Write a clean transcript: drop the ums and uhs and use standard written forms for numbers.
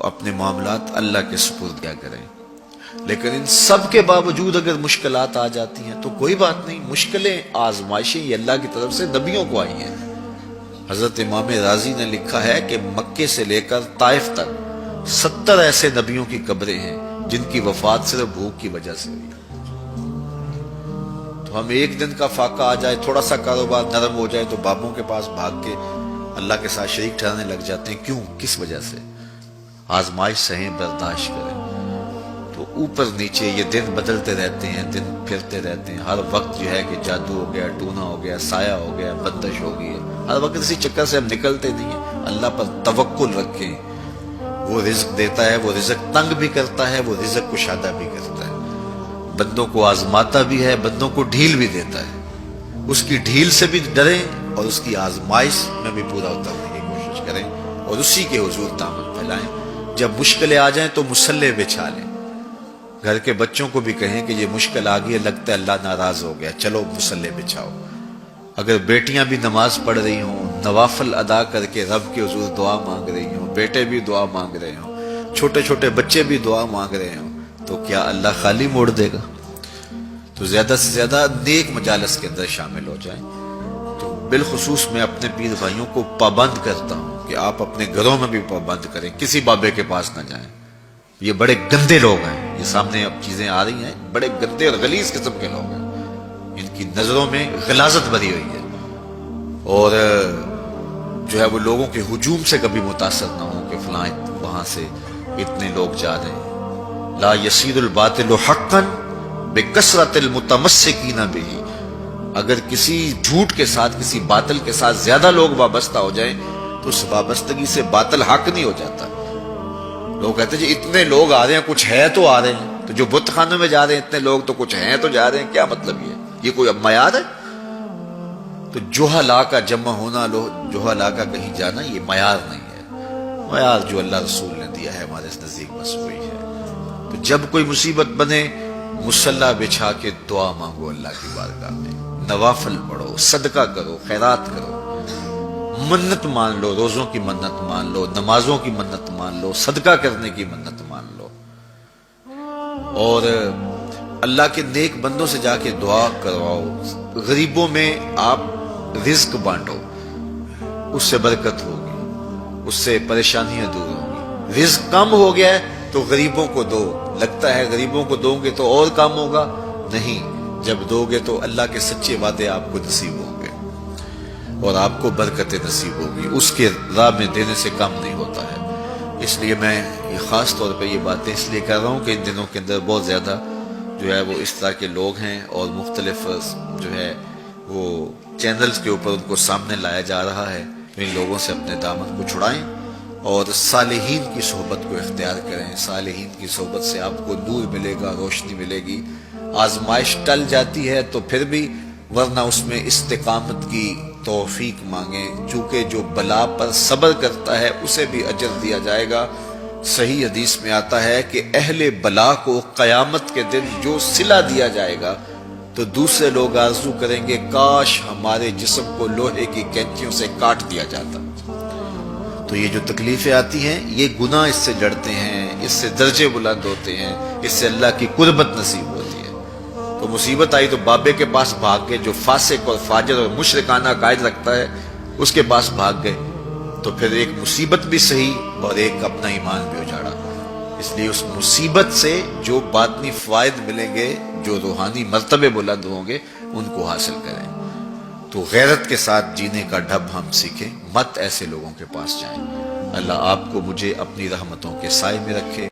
اپنے معاملات اللہ کے سپرد کیا کریں۔ لیکن ان سب کے باوجود اگر مشکلات آ جاتی ہیں تو کوئی بات نہیں، مشکلیں آزمائشیں یہ اللہ کی طرف سے نبیوں کو آئی ہیں۔ حضرت امام رازی نے لکھا ہے کہ مکے سے لے کر طائف تک 70 ایسے نبیوں کی قبریں ہیں جن کی وفات صرف بھوک کی وجہ سے ہوئی۔ تو ہم ایک دن کا فاقہ آ جائے، تھوڑا سا کاروبار نرم ہو جائے تو بابوں کے پاس بھاگ کے اللہ کے ساتھ شریک ٹھہرنے لگ جاتے ہیں۔ کیوں؟ کس وجہ سے؟ آزمائش سہیں، برداشت کریں۔ تو اوپر نیچے یہ دن بدلتے رہتے ہیں، دن پھرتے رہتے ہیں، ہر وقت جو ہے کہ جادو ہو گیا، ٹونا ہو گیا، سایہ ہو گیا، بندش ہو گئی ہے، ہر وقت اسی چکر سے ہم نکلتے نہیں ہیں۔ اللہ پر توکل رکھیں، وہ رزق دیتا ہے، وہ رزق تنگ بھی کرتا ہے، وہ رزق کشادہ بھی کرتا ہے، بندوں کو آزماتا بھی ہے، بندوں کو ڈھیل بھی دیتا ہے۔ اس کی ڈھیل سے بھی ڈریں اور اس کی آزمائش میں بھی پورا اترنے کی کوشش کریں اور اسی کے حضور دامن پھیلائیں۔ جب مشکلیں آ جائیں تو مصلح بچھا لیں، گھر کے بچوں کو بھی کہیں کہ یہ مشکل آ گئی ہے، لگتا ہے اللہ ناراض ہو گیا، چلو مصلح بچھاؤ۔ اگر بیٹیاں بھی نماز پڑھ رہی ہوں، نوافل ادا کر کے رب کے حضور دعا مانگ رہی ہوں، بیٹے بھی دعا مانگ رہے ہوں، چھوٹے چھوٹے بچے بھی دعا مانگ رہے ہوں، تو کیا اللہ خالی موڑ دے گا؟ تو زیادہ سے زیادہ نیک مجالس کے اندر شامل ہو جائیں۔ تو بالخصوص میں اپنے پیر بھائیوں کو پابند کرتا ہوں کہ آپ اپنے گھروں میں بھی پابند کریں، کسی بابے کے پاس نہ جائیں۔ یہ بڑے گندے لوگ ہیں، یہ سامنے اب چیزیں آ رہی ہیں، بڑے گندے اور غلیظ قسم کے لوگ ہیں، ان کی نظروں میں غلاظت بھری ہوئی ہے، اور جو ہے وہ لوگوں کے ہجوم سے کبھی متاثر نہ ہوں کہ فلاں وہاں سے اتنے لوگ جا رہے ہیں۔ لا یصیر الباطل حقا بکثرت المتمسکین بہ، اگر کسی جھوٹ کے ساتھ، کسی باطل کے ساتھ زیادہ لوگ وابستہ ہو جائیں تو اس وابستگی سے باطل حق نہیں ہو جاتا۔ لوگ کہتے ہیں جی اتنے لوگ آ رہے ہیں، کچھ ہے تو آ رہے ہیں، تو جو بت خانوں میں جا رہے ہیں اتنے لوگ تو کچھ ہیں تو جا رہے ہیں، کیا مطلب یہ کوئی اب معیار ہے؟ تو جہلا کا جمع ہونا، جہلا کا کہیں جانا، یہ معیار نہیں ہے۔ معیار جو اللہ رسول نے دیا ہے ہمارے نزدیک بس وہی ہے۔ تو جب کوئی مصیبت بنے، مصلح بچھا کے دعا مانگو اللہ کی بارگاہ میں، نوافل پڑھو، صدقہ کرو، خیرات کرو، منت مان لو، روزوں کی منت مان لو، نمازوں کی منت مان لو، صدقہ کرنے کی منت مان لو، اور اللہ کے نیک بندوں سے جا کے دعا کرواؤ۔ غریبوں میں آپ رزق بانٹو، اس سے برکت ہوگی، اس سے پریشانیاں دور ہوں گی۔ رزق کم ہو گیا ہے تو غریبوں کو دو، لگتا ہے غریبوں کو دو گے تو اور کم ہوگا، نہیں، جب دو گے تو اللہ کے سچے وعدے آپ کو نصیب ہوں گے اور آپ کو برکتیں نصیب ہوگی، اس کے راہ میں دینے سے کم نہیں ہوتا ہے۔ اس لیے میں یہ خاص طور پہ یہ باتیں اس لیے کر رہا ہوں کہ ان دنوں کے اندر بہت زیادہ جو ہے وہ اس طرح کے لوگ ہیں اور مختلف جو ہے وہ چینلز کے اوپر ان کو سامنے لایا جا رہا ہے۔ ان لوگوں سے اپنے دامن کو چھڑائیں اور صالحین کی صحبت کو اختیار کریں۔ صالحین کی صحبت سے آپ کو نور ملے گا، روشنی ملے گی۔ آزمائش ٹل جاتی ہے تو پھر بھی، ورنہ اس میں استقامت کی توفیق مانگیں، چونکہ جو بلا پر صبر کرتا ہے اسے بھی اجر دیا جائے گا۔ صحیح حدیث میں آتا ہے کہ اہل بلا کو قیامت کے دن جو صلہ دیا جائے گا تو دوسرے لوگ آرزو کریں گے کاش ہمارے جسم کو لوہے کی کینچیوں سے کاٹ دیا جاتا۔ تو یہ جو تکلیفیں آتی ہیں یہ گناہ اس سے جڑتے ہیں، اس سے درجے بلند ہوتے ہیں، اس سے اللہ کی قربت نصیب ہوتی ہے۔ تو مصیبت آئی تو بابے کے پاس بھاگ گئے، جو فاسق اور فاجر اور مشرکانہ عقائد رکھتا ہے اس کے پاس بھاگ گئے، تو پھر ایک مصیبت بھی صحیح اور ایک اپنا ایمان بھی اجاڑا۔ اس لیے اس مصیبت سے جو باطنی فوائد ملیں گے، جو روحانی مرتبے بلند ہوں گے، ان کو حاصل کریں۔ تو غیرت کے ساتھ جینے کا ڈھب ہم سیکھیں، مت ایسے لوگوں کے پاس جائیں۔ اللہ آپ کو مجھے اپنی رحمتوں کے سائے میں رکھے۔